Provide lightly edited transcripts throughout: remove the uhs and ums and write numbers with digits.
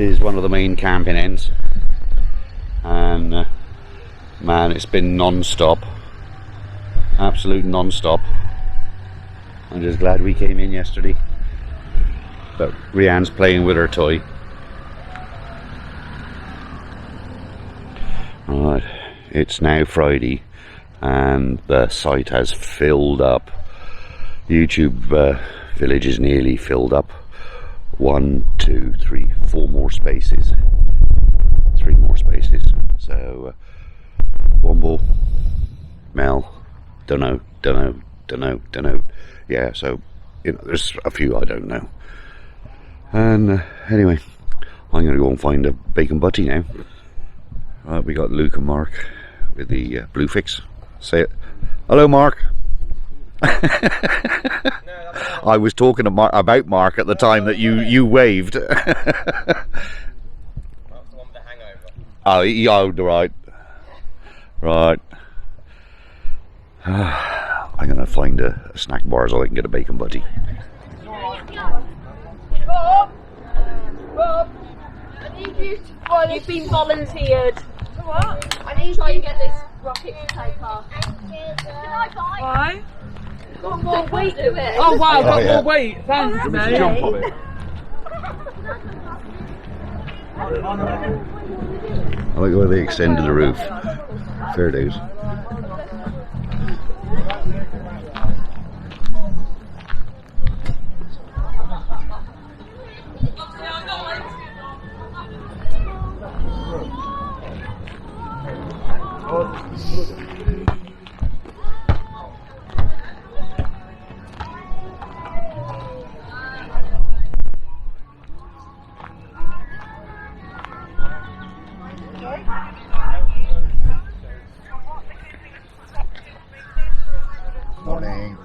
is one of the main camping ends, and man, it's been non-stop, absolute non-stop. I'm just glad we came in yesterday, but Rianne's playing with her toy. Right, it's now Friday and the site has filled up. YouTube village is nearly filled up. 1, 2, 3, 4 more spaces. 3 more spaces. So Womble, Mel, dunno. Yeah, so you know, there's a few I don't know. And anyway, I'm gonna go and find a bacon butty now. Right, we got Luke and Mark with the blue fix. Say it. Hello, Mark. I was talking to about Mark at the time that you waved. That's the one with the hangover. Oh, right. I'm gonna find a snack bar so I can get a bacon butty. Bob, I need you to. You've been volunteered. What? I need to try and get this rocket to take off. Why? Got more weight to it. Oh wow, got more weight. Thanks, mate. Jump on it. I like the way they extended the roof. Fair dues. Morning.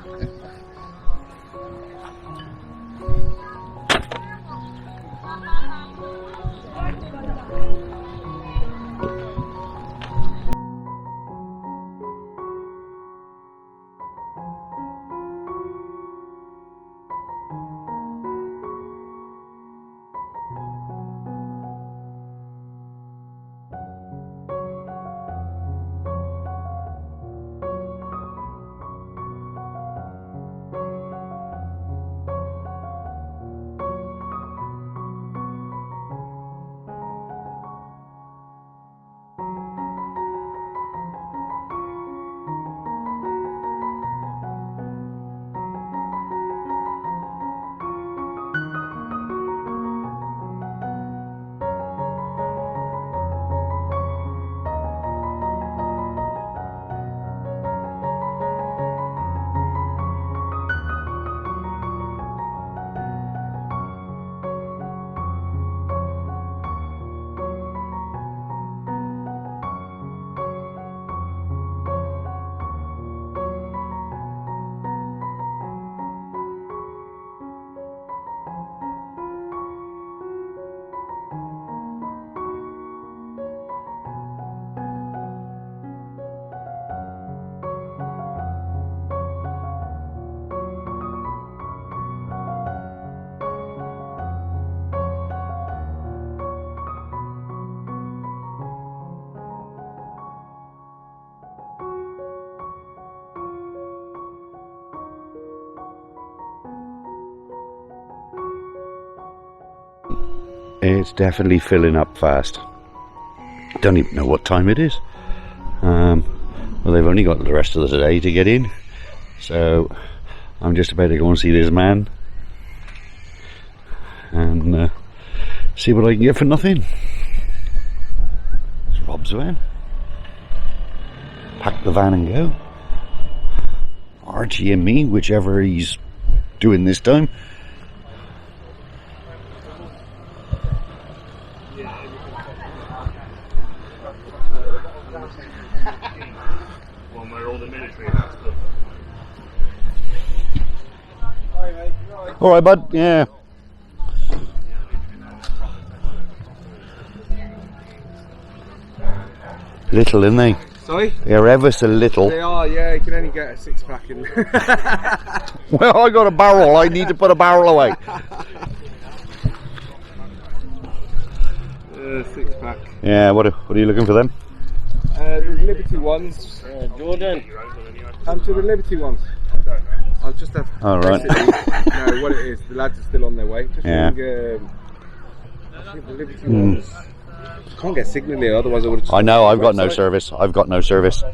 It's definitely filling up fast. Don't even know what time it is. Well, they've only got the rest of the day to get in, so I'm just about to go and see this man and see what I can get for nothing. It's Rob's van. Pack the van and go. Archie and me, whichever he's doing this time. All right, bud. Yeah. Little, isn't they? Sorry? They're ever so little. They are, yeah. You can only get a 6-pack in. Well, I got a barrel. I need to put a barrel away. the 6-pack. Yeah, what are you looking for them? The Liberty ones. Jordan. Come to the Liberty ones. I'll just have to. All right. No, what it is, the lads are still on their way. Just Yeah. ring, I think the Liberty ones. Can't get signal here, otherwise I would have. I know, I've got no service. I've got no service.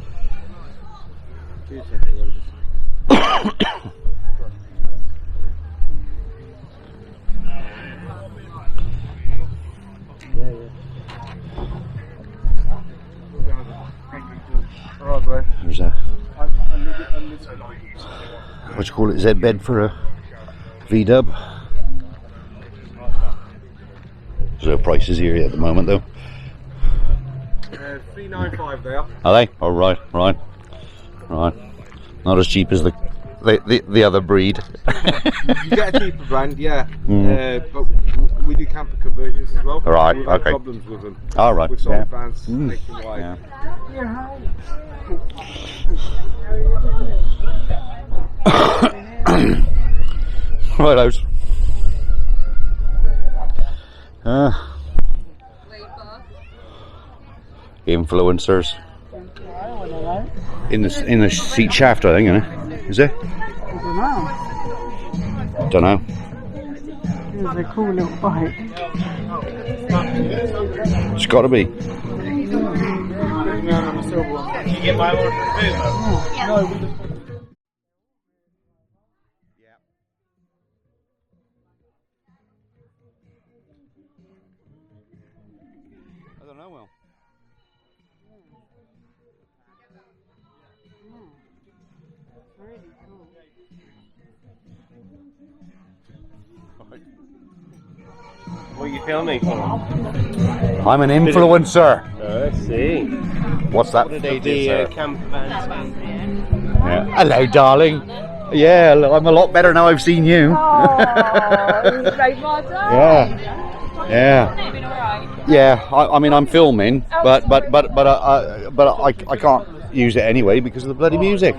Alright, bro. There's a, what you call it, Z bed for a V-dub. There's no prices here at the moment though. 395 there. Are they? Oh, right. Not as cheap as the other breed. You get a cheaper brand, yeah. But we do camper conversions as well. Right, We've had okay. problems with them. All right. We've sold vans nationwide. Yeah. Rightos. Influencers. In the seat shaft, I think, isn't it? Is it? I Don't know. don't know. It's a cool little bike. It's got to be. You get my one from the I don't know. Well. Really cool. What are you filming for? I'm an influencer. I see. What's that? What do they do? Camper vans. Yeah. Hello, darling. Yeah, I'm a lot better now I've seen you. Yeah. I mean, I'm filming, but I can't use it anyway because of the bloody music.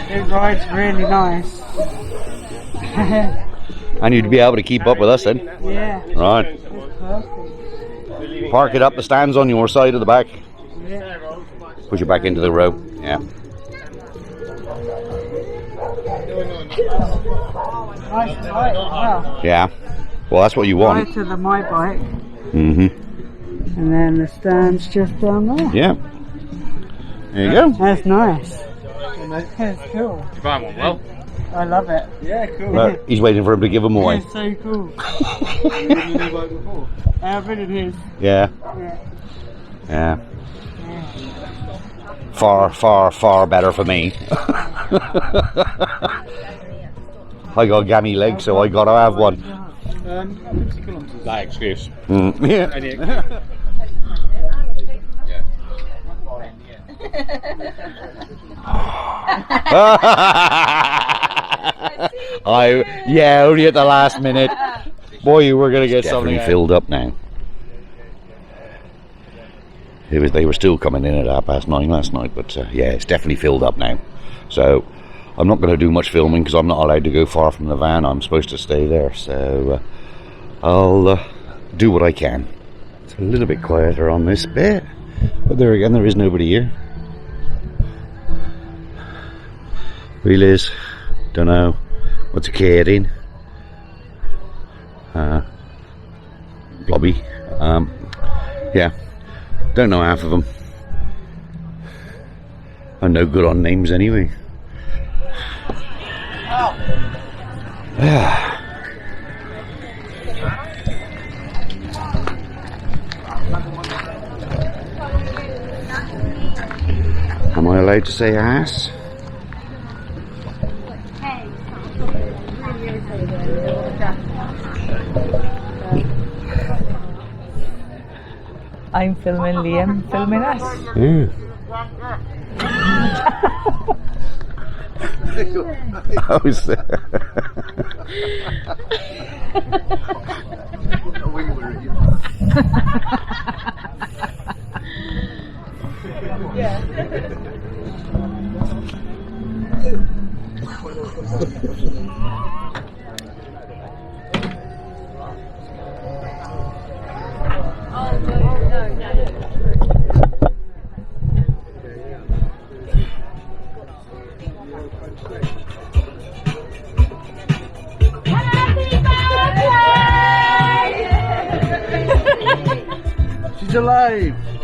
It rides really nice. And you'd be able to keep up with us then. Yeah. Right. It's perfect. Park it up. The stand's on your side of the back. Yeah. Push it back into the row. Yeah. Nice bike as well. Yeah. Well, that's what you want. Right to the my bike. Mhm. And then the stand's just down there. Yeah. There you go. That's nice. That's cool. You buy one, well? I love it. Yeah, cool. Right, he's waiting for him to give them away. It's so cool. I've been in his. Yeah. Yeah. Yeah. Far better for me. I got gammy legs, so I gotta have one. That excuse. Yeah. Only at the last minute. Boy, you were gonna get something. Definitely filled up now. They were still coming in at 9:30 last night, but yeah, it's definitely filled up now. So I'm not going to do much filming because I'm not allowed to go far from the van. I'm supposed to stay there, so I'll do what I can. It's a little bit quieter on this bit, but there again, there is nobody here. Wheelers, don't know what's a kid in. Blobby, yeah. Don't know half of them. I'm no good on names anyway. Am I allowed to say ass? I'm filming Liam, filming us. How's that? alive.